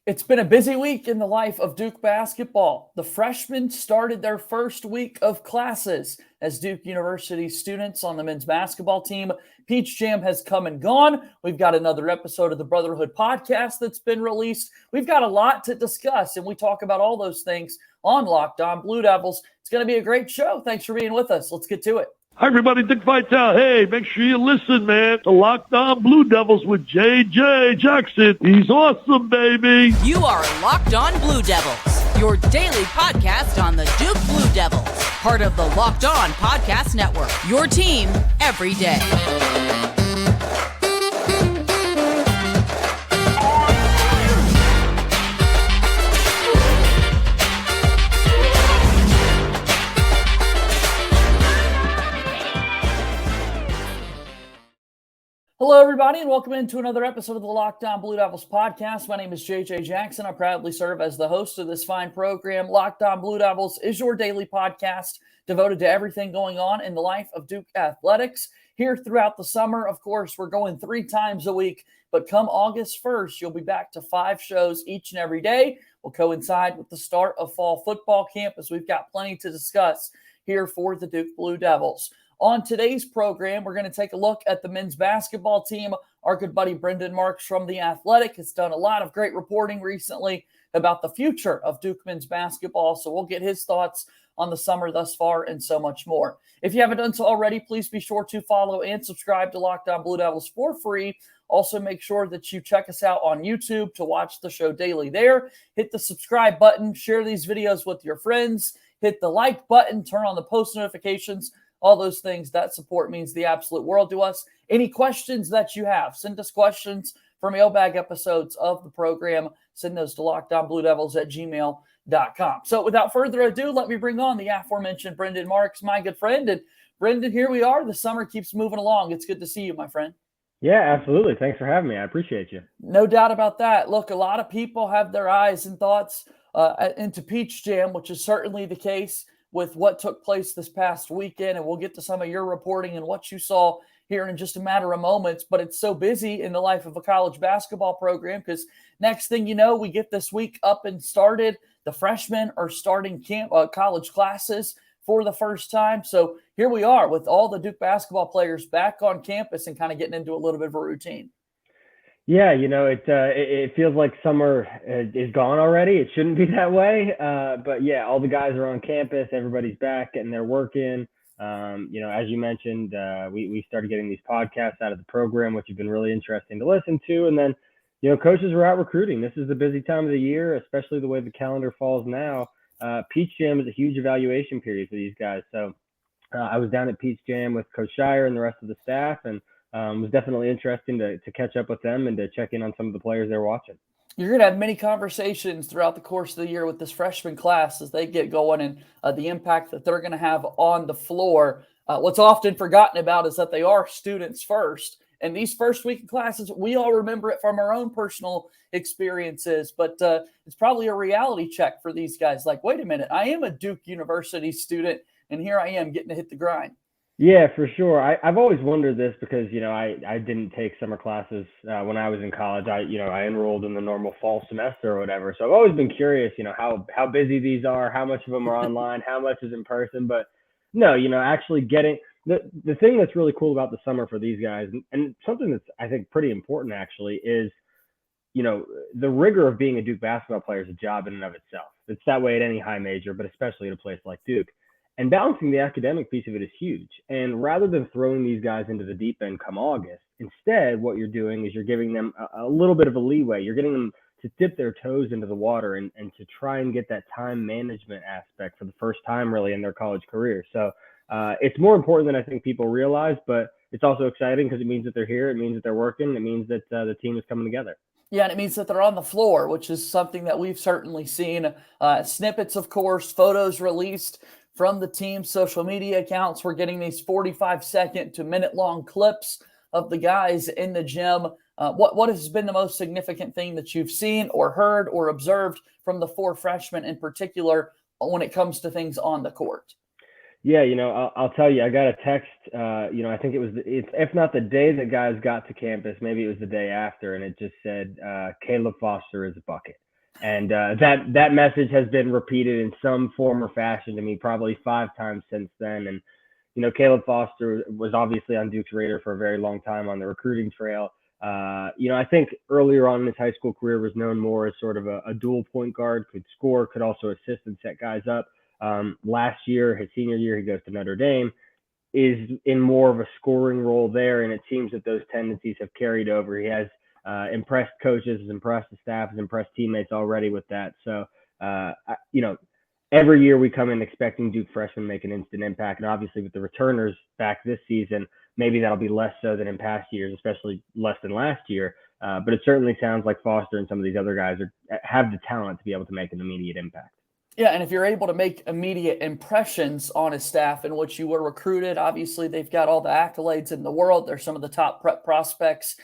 It's been a busy week in the life of Duke basketball. The freshmen started their first week of classes as Duke University students on the men's basketball team. Peach Jam has come and gone. We've got another episode of the Brotherhood podcast that's been released. We've got a lot to discuss, and we talk about all those things on Locked On Blue Devils. It's going to be a great show. Thanks for being with us. Let's get to it. Hi, everybody. Dick Vitale. Hey, make sure you listen, man, to Locked On Blue Devils with J.J. Jackson. He's awesome, baby. You are Locked On Blue Devils, your daily podcast on the Duke Blue Devils, part of the Locked On Podcast Network, your team every day. Hello, everybody, and welcome into another episode of the Locked On Blue Devils podcast. My name is J.J. Jackson. I proudly serve as the host of this fine program. Locked On Blue Devils is your daily podcast devoted to everything going on in the life of Duke athletics. Here throughout the summer, of course, we're going 3 times a week, but come August 1st, you'll be back to 5 shows each and every day. Will coincide with the start of fall football camp, as we've got plenty to discuss here for the Duke Blue Devils. On today's program, we're going to take a look at the men's basketball team. Our good buddy Brendan Marks from The Athletic has done a lot of great reporting recently about the future of Duke men's basketball, so we'll get his thoughts on the summer thus far and so much more. If you haven't done so already, please be sure to follow and subscribe to Locked On Blue Devils for free. Also, make sure that you check us out on YouTube to watch the show daily there. Hit the subscribe button, share these videos with your friends, hit the like button, turn on the post notifications. All those things, that support means the absolute world to us. Any questions that you have, send us questions for mailbag episodes of the program. Send those to lockedonbluedevils@gmail.com. So without further ado, let me bring on the aforementioned Brendan Marks, my good friend. And Brendan, here we are. The summer keeps moving along. It's good to see you, my friend. Yeah, absolutely. Thanks for having me. I appreciate you. No doubt about that. Look, a lot of people have their eyes and thoughts into Peach Jam, which is certainly the case with what took place this past weekend, and we'll get to some of your reporting and what you saw here in just a matter of moments. But it's so busy in the life of a college basketball program because next thing you know, we get this week up and started. The freshmen are starting college classes for the first time. So here we are with all the Duke basketball players back on campus and kind of getting into a little bit of a routine. Yeah, it feels like summer is gone already. It shouldn't be that way. But yeah, all the guys are on campus. Everybody's back getting their work in. As you mentioned, we started getting these podcasts out of the program, which have been really interesting to listen to. And then, coaches are out recruiting. This is the busy time of the year, especially the way the calendar falls now. Peach Jam is a huge evaluation period for these guys. So I was down at Peach Jam with Coach Scheyer and the rest of the staff, and it was definitely interesting to catch up with them and to check in on some of the players they're watching. You're going to have many conversations throughout the course of the year with this freshman class as they get going and the impact that they're going to have on the floor. What's often forgotten about is that they are students first. And these first week of classes, we all remember it from our own personal experiences, but it's probably a reality check for these guys. Like, wait a minute, I am a Duke University student, and here I am getting to hit the grind. Yeah, for sure. I've always wondered this because, I didn't take summer classes when I was in college. I enrolled in the normal fall semester or whatever. So I've always been curious, how busy these are, how much of them are online, how much is in person. But no, actually getting the thing that's really cool about the summer for these guys, and something that's, I think, pretty important actually is, the rigor of being a Duke basketball player is a job in and of itself. It's that way at any high major, but especially at a place like Duke. And balancing the academic piece of it is huge. And rather than throwing these guys into the deep end come August, instead, what you're doing is you're giving them a little bit of a leeway. You're getting them to dip their toes into the water and to try and get that time management aspect for the first time really in their college career. So it's more important than I think people realize, but it's also exciting because it means that they're here. It means that they're working. It means that the team is coming together. Yeah, and it means that they're on the floor, which is something that we've certainly seen. Snippets, of course, photos released from the team's social media accounts. We're getting these 45-second to minute-long clips of the guys in the gym. What has been the most significant thing that you've seen or heard or observed from the 4 freshmen in particular when it comes to things on the court? Yeah, I'll tell you, I got a text, I think if not the day that guys got to campus, maybe it was the day after, and it just said, Caleb Foster is a bucket. And that message has been repeated in some form or fashion to me probably 5 times since then. And, Caleb Foster was obviously on Duke's radar for a very long time on the recruiting trail. I think earlier on in his high school career was known more as sort of a dual point guard, could score, could also assist and set guys up. Last year, his senior year, he goes to Notre Dame, is in more of a scoring role there, and it seems that those tendencies have carried over. He has impressed coaches, has impressed the staff, has impressed teammates already with that. So, every year we come in expecting Duke freshmen make an instant impact, and obviously with the returners back this season, maybe that'll be less so than in past years, especially less than last year. But it certainly sounds like Foster and some of these other guys have the talent to be able to make an immediate impact. Yeah, and if you're able to make immediate impressions on a staff in which you were recruited, obviously they've got all the accolades in the world. They're some of the top prep prospects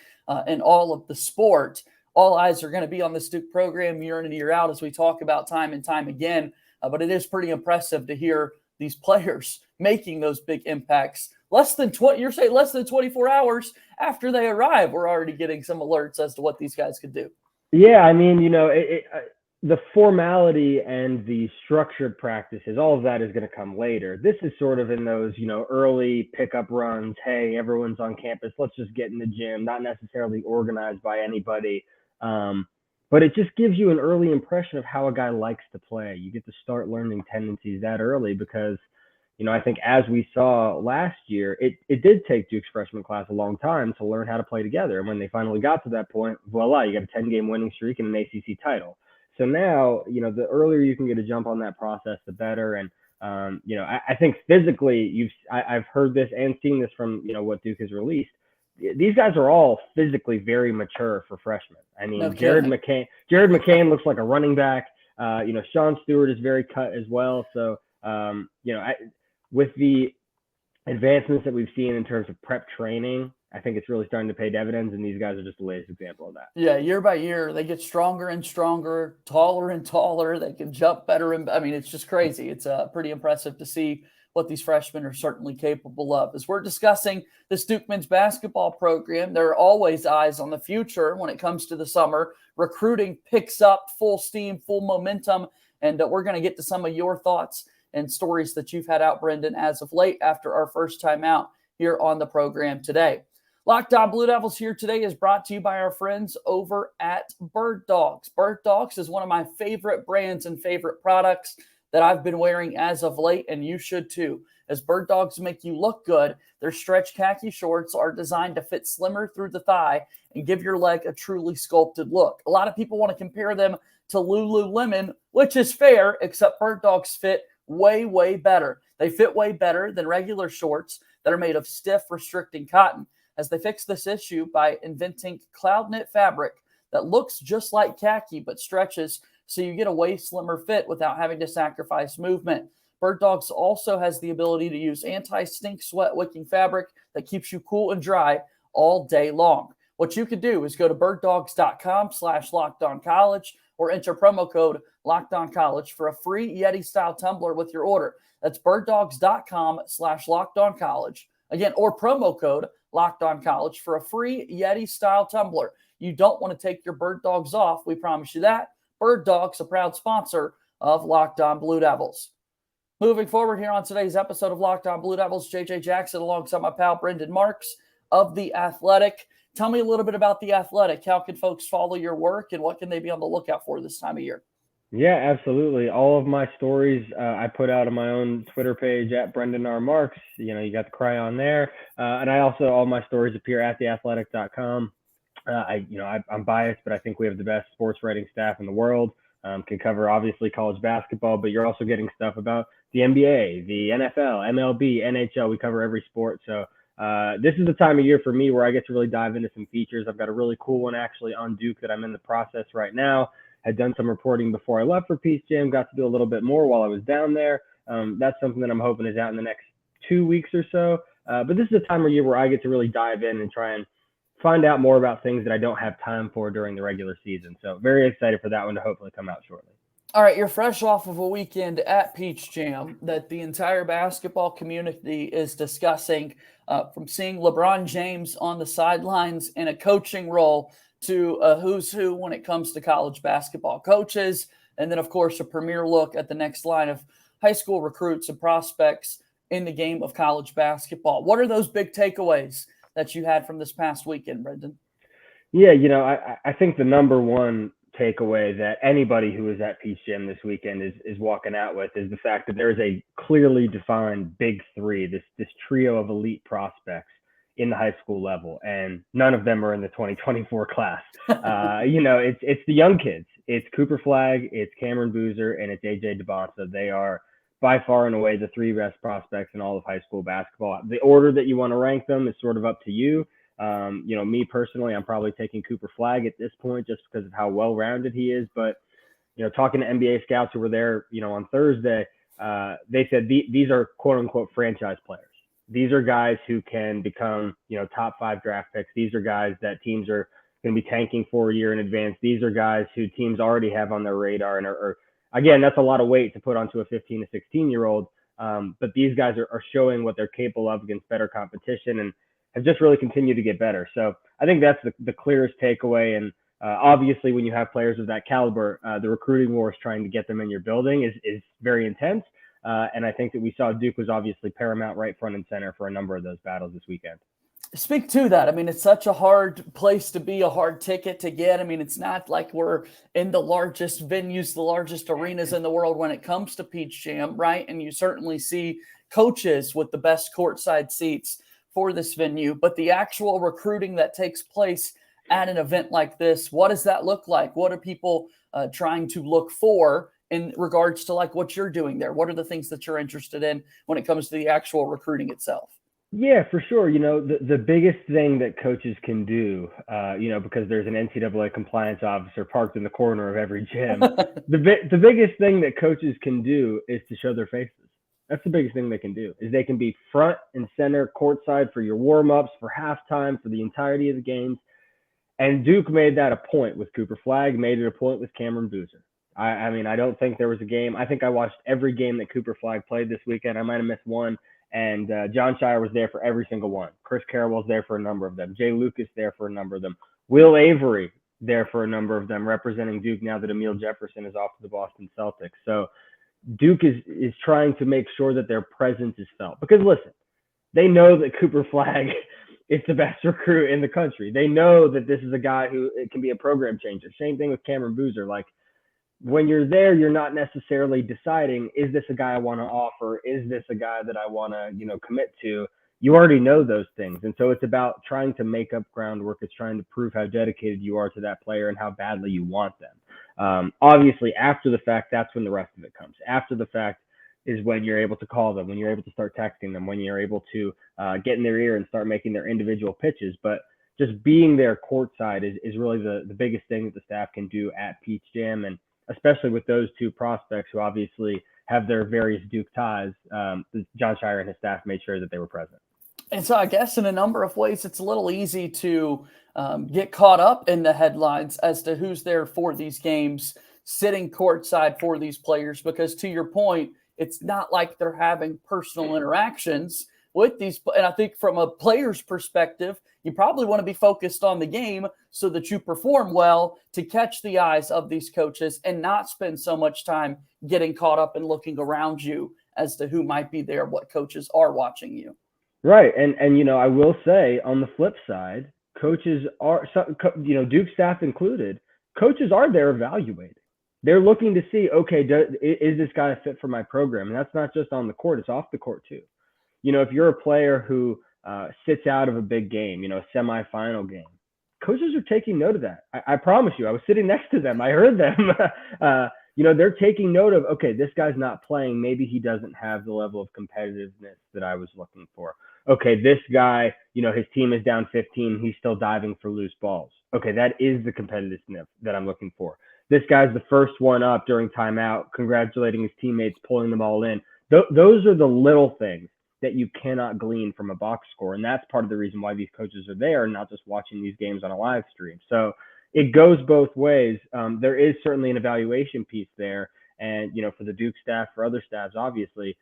in all of the sport. All eyes are going to be on this Duke program year in and year out, as we talk about time and time again. But it is pretty impressive to hear these players making those big impacts. Less than 24 hours after they arrive, we're already getting some alerts as to what these guys could do. Yeah, I mean, the formality and the structured practices, all of that is going to come later. This is sort of in those, early pickup runs. Hey, everyone's on campus. Let's just get in the gym. Not necessarily organized by anybody. But it just gives you an early impression of how a guy likes to play. You get to start learning tendencies that early because, I think as we saw last year, it did take Duke's freshman class a long time to learn how to play together. And when they finally got to that point, voila, you got a 10-game winning streak and an ACC title. So now, the earlier you can get a jump on that process, the better. And, I think physically, I've heard this and seen this from, what Duke has released. These guys are all physically very mature for freshmen. I mean, Okay. Jared McCain looks like a running back. Sean Stewart is very cut as well. So, with the advancements that we've seen in terms of prep training, I think it's really starting to pay dividends, and these guys are just the latest example of that. Yeah, year by year, they get stronger and stronger, taller and taller. They can jump better. And I mean, it's just crazy. It's pretty impressive to see what these freshmen are certainly capable of. As we're discussing this Duke men's basketball program, there are always eyes on the future when it comes to the summer. Recruiting picks up full steam, full momentum, and we're going to get to some of your thoughts and stories that you've had out, Brendan, as of late after our first time out here on the program today. Locked On Blue Devils here today is brought to you by our friends over at BirdDogs. BirdDogs is one of my favorite brands and favorite products that I've been wearing as of late, and you should too. As BirdDogs make you look good, their stretch khaki shorts are designed to fit slimmer through the thigh and give your leg a truly sculpted look. A lot of people want to compare them to Lululemon, which is fair, except BirdDogs fit way, way better. They fit way better than regular shorts that are made of stiff, restricting cotton, as they fix this issue by inventing cloud knit fabric that looks just like khaki but stretches so you get a way slimmer fit without having to sacrifice movement. BirdDogs also has the ability to use anti-stink sweat wicking fabric that keeps you cool and dry all day long. What you could do is go to birddogs.com/lockedoncollege or enter promo code LockedOnCollege for a free Yeti-style tumbler with your order. That's birddogs.com/lockedoncollege. Again, or promo code LockedOnCollege for a free Yeti-style tumbler. You don't want to take your BirdDogs off. We promise you that. BirdDogs, a proud sponsor of Locked On Blue Devils. Moving forward here on today's episode of Locked On Blue Devils, JJ Jackson alongside my pal Brendan Marks of The Athletic. Tell me a little bit about The Athletic. How can folks follow your work and what can they be on the lookout for this time of year? Yeah, absolutely. All of my stories I put out on my own Twitter page at Brendan R. Marks. You got the cryon there. And I also, all my stories appear at theathletic.com. I'm biased, but I think we have the best sports writing staff in the world. Can cover obviously college basketball, but you're also getting stuff about the NBA, the NFL, MLB, NHL. We cover every sport. So this is the time of year for me where I get to really dive into some features. I've got a really cool one actually on Duke that I'm in the process right now. Had done some reporting before I left for Peace Jam, got to do a little bit more while I was down there. That's something that I'm hoping is out in the next 2 weeks or so. But this is a time of year where I get to really dive in and try and find out more about things that I don't have time for during the regular season. So very excited for that one to hopefully come out shortly. All right, you're fresh off of a weekend at Peach Jam that the entire basketball community is discussing, from seeing LeBron James on the sidelines in a coaching role to a who's who when it comes to college basketball coaches. And then, of course, a premier look at the next line of high school recruits and prospects in the game of college basketball. What are those big takeaways that you had from this past weekend, Brendan? Yeah, I think the number one takeaway that anybody who was at Peach Jam this weekend is walking out with is the fact that there is a clearly defined big three, this trio of elite prospects in the high school level, and none of them are in the 2024 class. It's the young kids. It's Cooper Flagg, it's Cameron Boozer, and it's AJ DeBonta. They are by far and away the three best prospects in all of high school basketball. The order that you want to rank them is sort of up to you. Me personally, I'm probably taking Cooper Flagg at this point just because of how well-rounded he is. But, talking to NBA scouts who were there, on Thursday, they said these are quote-unquote franchise players. These are guys who can become, top 5 draft picks. These are guys that teams are going to be tanking for a year in advance. These are guys who teams already have on their radar. And again, that's a lot of weight to put onto a 15 to 16-year-old. But these guys are showing what they're capable of against better competition and have just really continued to get better. So I think that's the clearest takeaway. And obviously, when you have players of that caliber, the recruiting wars trying to get them in your building is very intense. And I think that we saw Duke was obviously paramount right front and center for a number of those battles this weekend. Speak to that. I mean, it's such a hard place to be, a hard ticket to get. I mean, it's not like we're in the largest venues, the largest arenas in the world when it comes to Peach Jam, right? And you certainly see coaches with the best courtside seats for this venue. But the actual recruiting that takes place at an event like this, what does that look like? What are people trying to look for in regards to like what you're doing there? What are the things that you're interested in when it comes to the actual recruiting itself? Yeah, for sure. The biggest thing that coaches can do, because there's an NCAA compliance officer parked in the corner of every gym, the biggest thing that coaches can do is to show their faces. That's the biggest thing they can do, is they can be front and center courtside for your warm-ups, for halftime, for the entirety of the games. And Duke made that a point with Cooper Flagg, made it a point with Cameron Boozer. I mean, I don't think there was a game. I think I watched every game that Cooper Flagg played this weekend. I might have missed one. And Jon Scheyer was there for every single one. Chris Carrawell's there for a number of them. Jay Lucas there for a number of them. Will Avery there for a number of them, representing Duke now that Emil Jefferson is off to the Boston Celtics. So Duke is trying to make sure that their presence is felt. Because, listen, they know that Cooper Flagg is the best recruit in the country. They know that this is a guy who can be a program changer. Same thing with Cameron Boozer. Like, when you're there, you're not necessarily deciding, is this a guy I want to offer? Is this a guy that I want to, commit to? You already know those things. And so it's about trying to make up groundwork. It's trying to prove how dedicated you are to that player and how badly you want them. Obviously, after the fact, that's when the rest of it comes. After the fact is when you're able to call them, when you're able to start texting them, when you're able to get in their ear and start making their individual pitches. But just being there courtside is really the biggest thing that the staff can do at Peach Jam. And especially with those two prospects who obviously have their various Duke ties, Jon Scheyer and his staff made sure that they were present. And so I guess in a number of ways, it's a little easy to get caught up in the headlines as to who's there for these games, sitting courtside for these players, because to your point, it's not like they're having personal interactions with these. And I think from a player's perspective, you probably want to be focused on the game so that you perform well to catch the eyes of these coaches and not spend so much time getting caught up and looking around you as to who might be there, what coaches are watching you. Right. And I will say on the flip side, coaches are, Duke staff included, coaches are there evaluating. They're looking to see, okay, is this guy a fit for my program? And that's not just on the court, it's off the court too. If you're a player who sits out of a big game, a semifinal game, coaches are taking note of that. I promise you, I was sitting next to them. I heard them. They're taking note of, okay, this guy's not playing. Maybe he doesn't have the level of competitiveness that I was looking for. Okay, this guy, his team is down 15. He's still diving for loose balls. Okay, that is the competitiveness that I'm looking for. This guy's the first one up during timeout, congratulating his teammates, pulling them all in. Those are the little things that you cannot glean from a box score. And that's part of the reason why these coaches are there and not just watching these games on a live stream. So it goes both ways. There is certainly an evaluation piece there. And, for the Duke staff, for other staffs, obviously,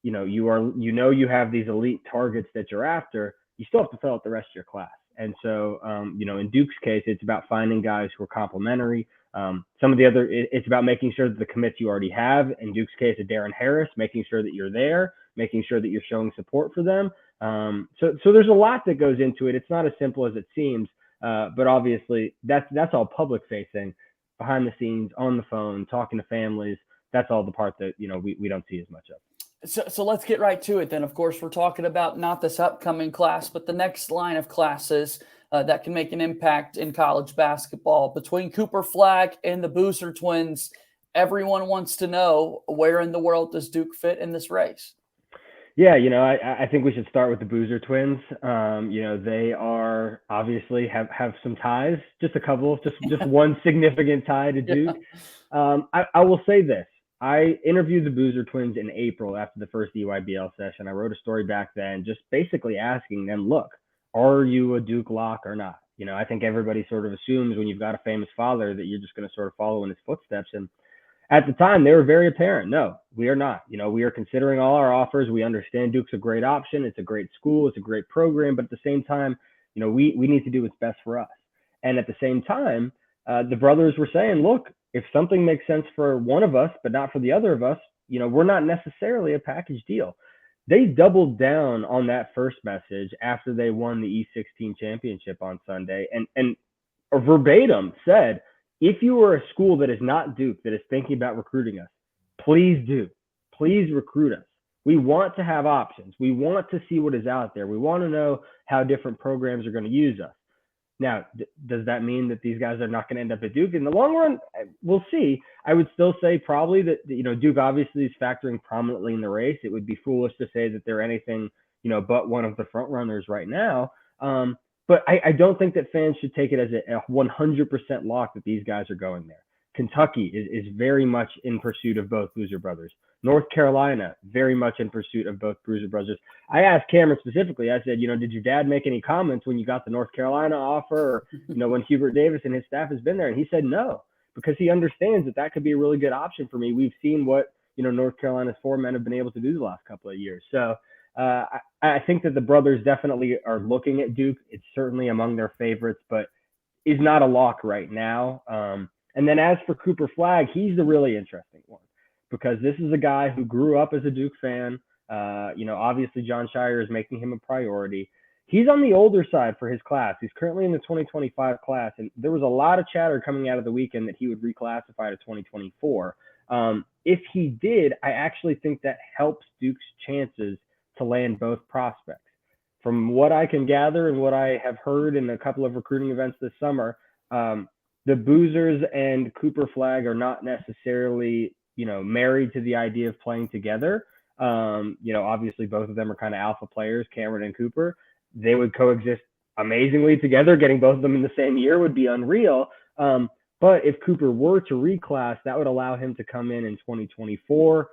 you have these elite targets that you're after. You still have to fill out the rest of your class. And so, in Duke's case, it's about finding guys who are complementary. Some of the other, it's about making sure that the commits you already have. In Duke's case, a Darren Harris, making sure that you're there, making sure that you're showing support for them. So there's a lot that goes into it. It's not as simple as it seems, but obviously that's all public facing, behind the scenes, on the phone, talking to families. That's all the part that, we don't see as much of. So let's get right to it then. Of course, we're talking about not this upcoming class, but the next line of classes that can make an impact in college basketball. Between Cooper Flagg and the Boozer twins, everyone wants to know, where in the world does Duke fit in this race? Yeah, I think we should start with the Boozer twins. They are obviously have some ties, just a couple, just one significant tie to Duke. I will say this. I interviewed the Boozer twins in April after the first EYBL session. I wrote a story back then just basically asking them, look, are you a Duke lock or not? I think everybody sort of assumes when you've got a famous father that you're just going to sort of follow in his footsteps. And at the time, they were very apparent. No, we are not. We are considering all our offers. We understand Duke's a great option. It's a great school. It's a great program. But at the same time, we need to do what's best for us. And at the same time, the brothers were saying, look, if something makes sense for one of us, but not for the other of us, we're not necessarily a package deal. They doubled down on that first message after they won the E16 championship on Sunday and verbatim said, if you are a school that is not Duke, that is thinking about recruiting us, please do. Please recruit us. We want to have options. We want to see what is out there. We want to know how different programs are going to use us. Now, does that mean that these guys are not going to end up at Duke? In the long run, we'll see. I would still say probably that, Duke obviously is factoring prominently in the race. It would be foolish to say that they're anything, but one of the front runners right now. But I don't think that fans should take it as a 100% lock that these guys are going there. Kentucky is very much in pursuit of both Boozer brothers. North Carolina, very much in pursuit of both Boozer brothers. I asked Cameron specifically, I said, did your dad make any comments when you got the North Carolina offer or, when Hubert Davis and his staff has been there? And he said no, because he understands that could be a really good option for me. We've seen what, North Carolina's four men have been able to do the last couple of years. So I think that the brothers definitely are looking at Duke. It's certainly among their favorites, but is not a lock right now. And then as for Cooper Flagg, he's the really interesting one, because this is a guy who grew up as a Duke fan. Obviously Jon Scheyer is making him a priority. He's on the older side for his class. He's currently in the 2025 class, and there was a lot of chatter coming out of the weekend that he would reclassify to 2024. If he did, I actually think that helps Duke's chances to land both prospects. From what I can gather and what I have heard in a couple of recruiting events this summer, the Boozers and Cooper Flagg are not necessarily, married to the idea of playing together. Obviously both of them are kind of alpha players, Cameron and Cooper. They would coexist amazingly together. Getting both of them in the same year would be unreal. But if Cooper were to reclass, that would allow him to come in 2024,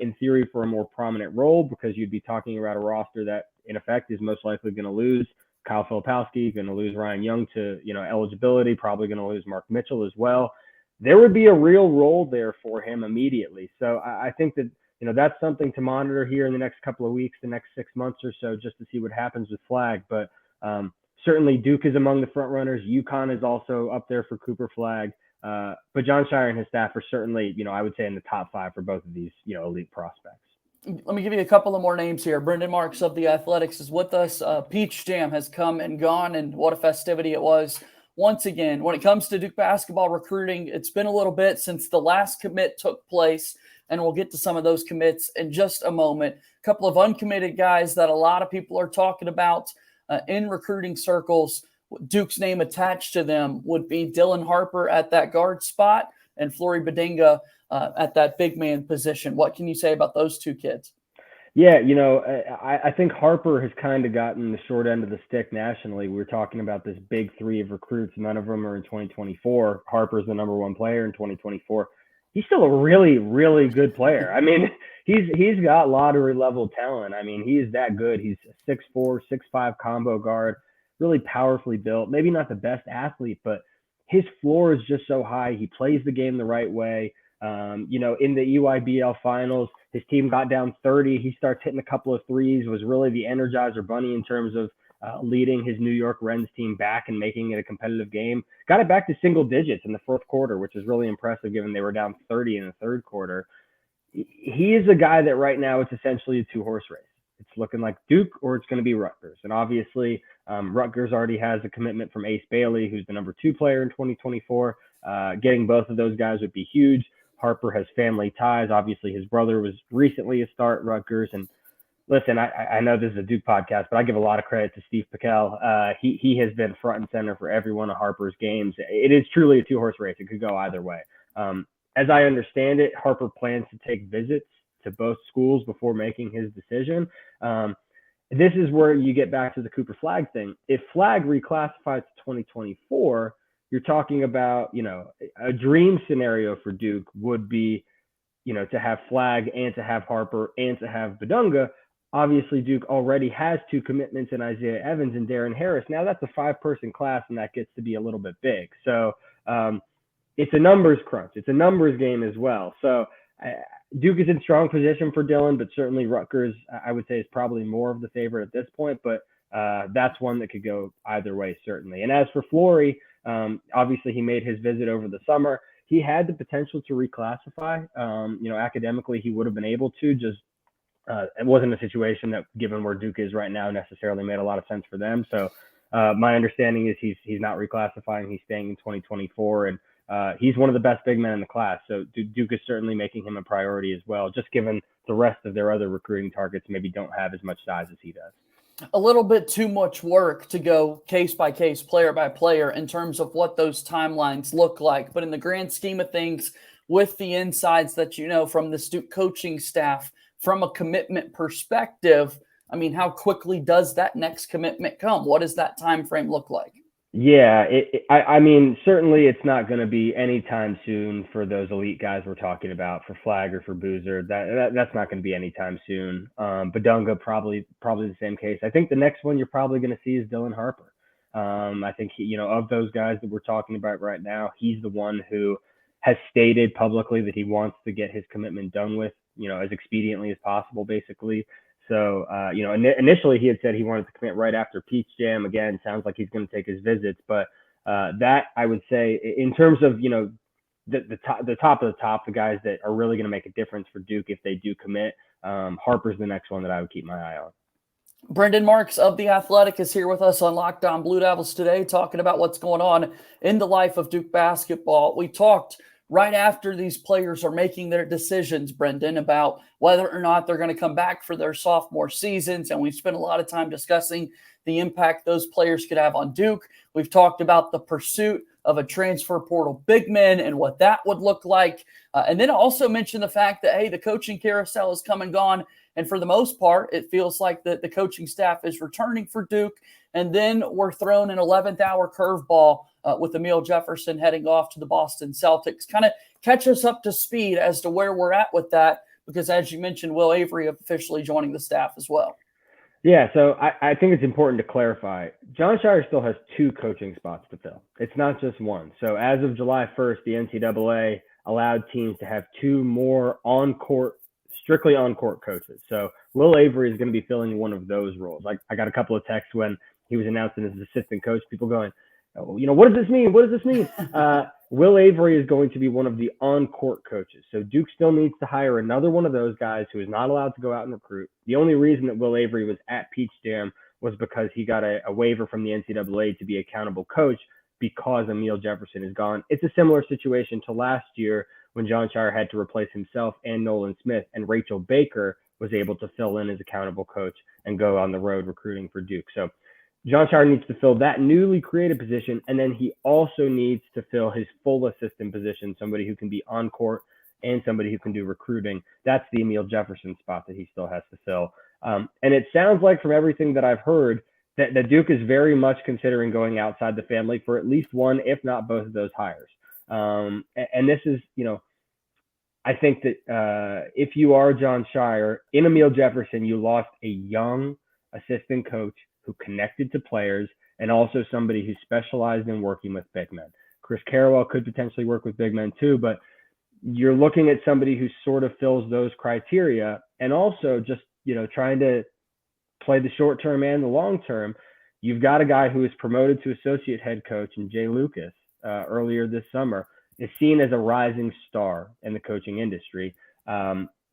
in theory, for a more prominent role, because you'd be talking about a roster that, in effect, is most likely going to lose Kyle Filipowski, going to lose Ryan Young to, eligibility, probably going to lose Mark Mitchell as well. There would be a real role there for him immediately. So I think that, that's something to monitor here in the next couple of weeks, the next 6 months or so, just to see what happens with Flagg. But certainly Duke is among the front runners. UConn is also up there for Cooper Flagg. But Jon Scheyer and his staff are certainly, I would say in the top five for both of these, elite prospects. Let me give you a couple of more names here. Brendan Marks of the Athletics is with us. Peach Jam has come and gone, and what a festivity it was. Once again, when it comes to Duke basketball recruiting, it's been a little bit since the last commit took place, and we'll get to some of those commits in just a moment. A couple of uncommitted guys that a lot of people are talking about in recruiting circles. Duke's name attached to them would be Dylan Harper at that guard spot and Flory Badinga at that big man position. What can you say about those two kids? Yeah, I think Harper has kind of gotten the short end of the stick nationally. We're talking about this big three of recruits. None of them are in 2024. Harper's the number one player in 2024. He's still a really, really good player. I mean, he's got lottery level talent. I mean, he is that good. He's a 6'4", 6'5" combo guard, really powerfully built. Maybe not the best athlete, but his floor is just so high. He plays the game the right way. In the EYBL finals, his team got down 30. He starts hitting a couple of threes, was really the Energizer Bunny in terms of leading his New York Rens team back and making it a competitive game. Got it back to single digits in the fourth quarter, which is really impressive given they were down 30 in the third quarter. He is a guy that right now it's essentially a two-horse race. It's looking like Duke or it's going to be Rutgers. And obviously, Rutgers already has a commitment from Ace Bailey, who's the number 2 player in 2024. Getting both of those guys would be huge. Harper has family ties. Obviously, his brother was recently a star at Rutgers. And listen, I know this is a Duke podcast, but I give a lot of credit to Steve Piquel. He has been front and center for every one of Harper's games. It is truly a two-horse race. It could go either way. As I understand it, Harper plans to take visits to both schools before making his decision. This is where you get back to the Cooper Flagg thing. If Flagg reclassifies to 2024, you're talking about, a dream scenario for Duke would be, to have Flagg and to have Harper and to have Badunga. Obviously, Duke already has 2 commitments in Isaiah Evans and Darren Harris. Now that's a 5-person class, and that gets to be a little bit big. So it's a numbers crunch. It's a numbers game as well. So Duke is in strong position for Dylan, but certainly Rutgers, I would say, is probably more of the favorite at this point. But that's one that could go either way, certainly. And as for Flory, obviously he made his visit over the summer. He had the potential to reclassify. Academically, he would have been able to. Just it wasn't a situation that, given where Duke is right now, necessarily made a lot of sense for them. So my understanding is he's not reclassifying. He's staying in 2024, and he's one of the best big men in the class. So Duke is certainly making him a priority as well, just given the rest of their other recruiting targets maybe don't have as much size as he does. A little bit too much work to go case by case, player by player in terms of what those timelines look like. But in the grand scheme of things, with the insides that from the Duke coaching staff, from a commitment perspective, I mean, how quickly does that next commitment come? What does that time frame look like? Yeah, I mean, certainly it's not going to be anytime soon for those elite guys we're talking about, for Flagg or for Boozer. That's not going to be anytime soon. Badunga, probably the same case. I think the next one you're probably going to see is Dylan Harper. I think of those guys that we're talking about right now, he's the one who has stated publicly that he wants to get his commitment done with, as expediently as possible, basically. So, initially he had said he wanted to commit right after Peach Jam. Again, sounds like he's going to take his visits, but that I would say in terms of, the top of the top, the guys that are really going to make a difference for Duke if they do commit, Harper's the next one that I would keep my eye on. Brendan Marks of The Athletic is here with us on Locked On Blue Devils today, talking about what's going on in the life of Duke basketball. We talked right after these players are making their decisions, Brendan, about whether or not they're going to come back for their sophomore seasons. And we've spent a lot of time discussing the impact those players could have on Duke. We've talked about the pursuit of a transfer portal big man and what that would look like. And then also mention the fact that, hey, the coaching carousel has come and gone. And for the most part, it feels like the coaching staff is returning for Duke. And then we're thrown an 11th hour curveball with Emil Jefferson heading off to the Boston Celtics. Kind of catch us up to speed as to where we're at with that, because as you mentioned, Will Avery officially joining the staff as well. Yeah, so I think it's important to clarify. Jon Scheyer still has 2 coaching spots to fill. It's not just one. So as of July 1st, the NCAA allowed teams to have 2 more strictly on-court coaches. So Will Avery is going to be filling one of those roles. I got a couple of texts when he was announced as assistant coach, people going, what does this mean? What does this mean? Will Avery is going to be one of the on-court coaches. So Duke still needs to hire another one of those guys who is not allowed to go out and recruit. The only reason that Will Avery was at Peach Jam was because he got a waiver from the NCAA to be accountable coach because Emil Jefferson is gone. It's a similar situation to last year when Jon Scheyer had to replace himself and Nolan Smith, and Rachel Baker was able to fill in as accountable coach and go on the road recruiting for Duke. So Jon Scheyer needs to fill that newly created position, and then he also needs to fill his full assistant position, somebody who can be on court and somebody who can do recruiting. That's the Emil Jefferson spot that he still has to fill. And it sounds like from everything that I've heard that Duke is very much considering going outside the family for at least one, if not both of those hires. And this is, I think that if you are Jon Scheyer, in Emil Jefferson, you lost a young assistant coach who connected to players and also somebody who specialized in working with big men. Chris Carrawell could potentially work with big men too, but you're looking at somebody who sort of fills those criteria, and also just, trying to play the short term and the long term. you've got a guy who was promoted to associate head coach, and Jay Lucas earlier this summer is seen as a rising star in the coaching industry.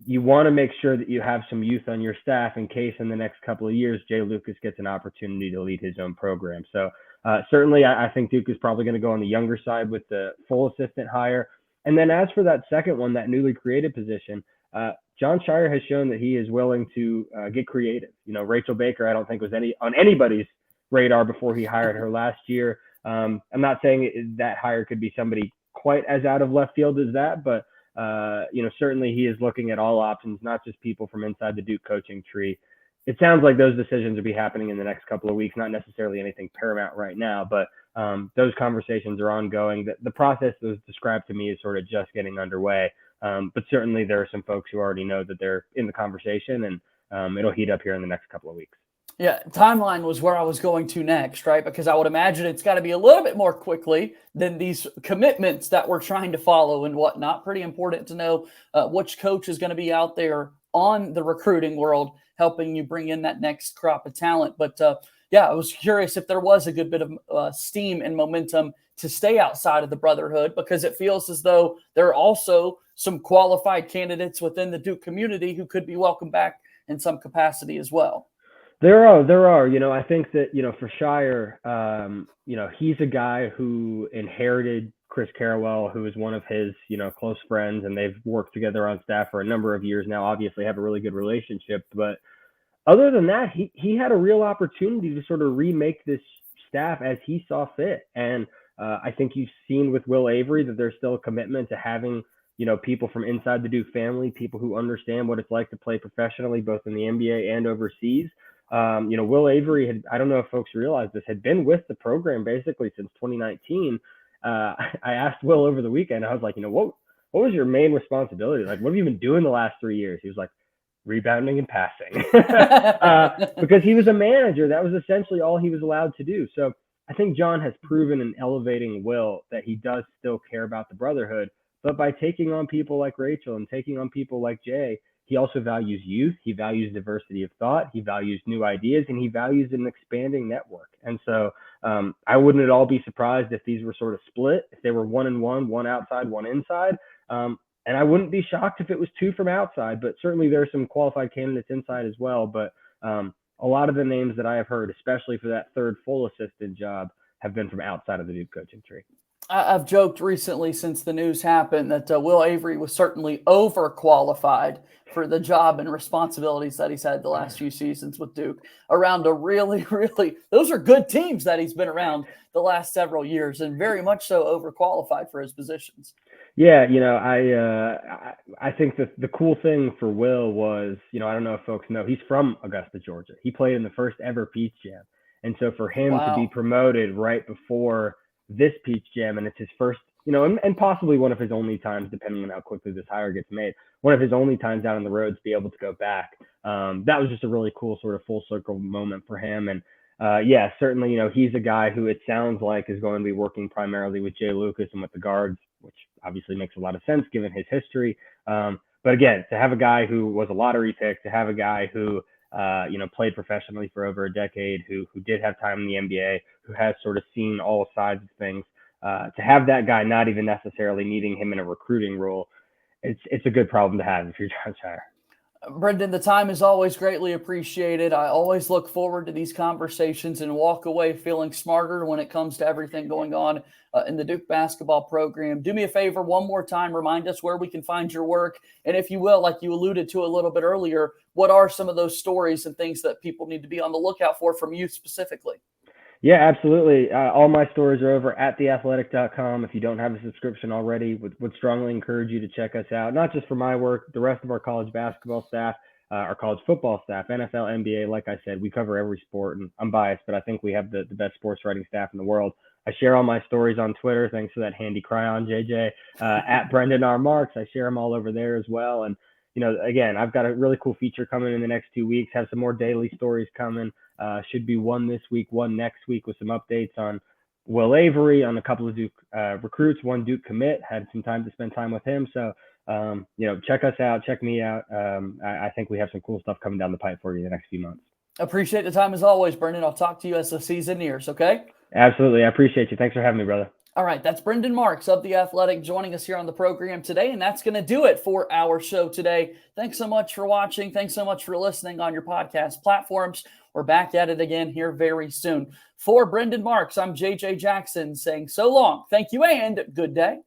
You want to make sure that you have some youth on your staff in case in the next couple of years Jay Lucas gets an opportunity to lead his own program. So certainly I think Duke is probably going to go on the younger side with the full assistant hire. And then as for that second one, that newly created position, Jon Scheyer has shown that he is willing to get creative. Rachel Baker, I don't think was on anybody's radar before he hired her last year. I'm not saying that hire could be somebody quite as out of left field as that, but certainly he is looking at all options, not just people from inside the Duke coaching tree. It sounds like those decisions will be happening in the next couple of weeks, not necessarily anything paramount right now, but those conversations are ongoing. The process that was described to me is sort of just getting underway. But certainly there are some folks who already know that they're in the conversation, and it'll heat up here in the next couple of weeks. Yeah, timeline was where I was going to next, right? Because I would imagine it's got to be a little bit more quickly than these commitments that we're trying to follow and whatnot. Pretty important to know which coach is going to be out there on the recruiting world, helping you bring in that next crop of talent. But I was curious if there was a good bit of steam and momentum to stay outside of the Brotherhood, because it feels as though there are also some qualified candidates within the Duke community who could be welcomed back in some capacity as well. There are. I think that, for Scheyer, he's a guy who inherited Chris Carrawell, who is one of his, close friends, and they've worked together on staff for a number of years now, obviously have a really good relationship. But other than that, he had a real opportunity to sort of remake this staff as he saw fit. And I think you've seen with Will Avery that there's still a commitment to having, people from inside the Duke family, people who understand what it's like to play professionally, both in the NBA and overseas. Will Avery I don't know if folks realize this, had been with the program basically since 2019. I asked Will over the weekend, I was like, what was your main responsibility? Like, what have you been doing the last 3 years? He was like, rebounding and passing. Because he was a manager. That was essentially all he was allowed to do. So I think Jon has proven in elevating Will that he does still care about the Brotherhood. But by taking on people like Rachel and taking on people like Jay, he also values youth. He values diversity of thought. He values new ideas, and he values an expanding network. And so I wouldn't at all be surprised if these were sort of split, if they were 1-1, one outside, one inside. And I wouldn't be shocked if it was two from outside, but certainly there are some qualified candidates inside as well. But a lot of the names that I have heard, especially for that third full assistant job, have been from outside of the Duke coaching tree. I've joked recently since the news happened that Will Avery was certainly overqualified for the job and responsibilities that he's had the last few seasons with Duke around a really, those are good teams that he's been around the last several years, and very much so overqualified for his positions. Yeah, I think that the cool thing for Will was, I don't know if folks know, he's from Augusta, Georgia. He played in the first ever Peach Jam. And so for him to be promoted right before this Peach Jam, and it's his first, and possibly one of his only times, depending on how quickly this hire gets made, one of his only times out on the road to be able to go back. That was just a really cool sort of full circle moment for him. And certainly, he's a guy who it sounds like is going to be working primarily with Jay Lucas and with the guards, which obviously makes a lot of sense given his history. But again, to have a guy who was a lottery pick, to have a guy who played professionally for over a decade, who did have time in the NBA, who has sort of seen all sides of things, to have that guy not even necessarily needing him in a recruiting role, it's a good problem to have if you're Jon Scheyer. Brendan, the time is always greatly appreciated. I always look forward to these conversations and walk away feeling smarter when it comes to everything going on in the Duke basketball program. Do me a favor one more time, remind us where we can find your work. And if you will, like you alluded to a little bit earlier, what are some of those stories and things that people need to be on the lookout for from you specifically? Yeah, absolutely. All my stories are over at theathletic.com. If you don't have a subscription already, would strongly encourage you to check us out, not just for my work, the rest of our college basketball staff, our college football staff, NFL, NBA. Like I said, we cover every sport, and I'm biased, but I think we have the best sports writing staff in the world. I share all my stories on Twitter. Thanks for that handy cryon, JJ, at Brendan R. Marks. I share them all over there as well. And, again, I've got a really cool feature coming in the next 2 weeks, have some more daily stories coming. Should be one this week, one next week, with some updates on Will Avery, on a couple of Duke recruits, one Duke commit, had some time to spend time with him. So, check us out, check me out. I think we have some cool stuff coming down the pipe for you in the next few months. Appreciate the time as always, Brendan. I'll talk to you as the season nears, okay? Absolutely. I appreciate you. Thanks for having me, brother. All right, that's Brendan Marks of The Athletic joining us here on the program today, and that's going to do it for our show today. Thanks so much for watching. Thanks so much for listening on your podcast platforms. We're back at it again here very soon. For Brendan Marks, I'm JJ Jackson saying so long, thank you, and good day.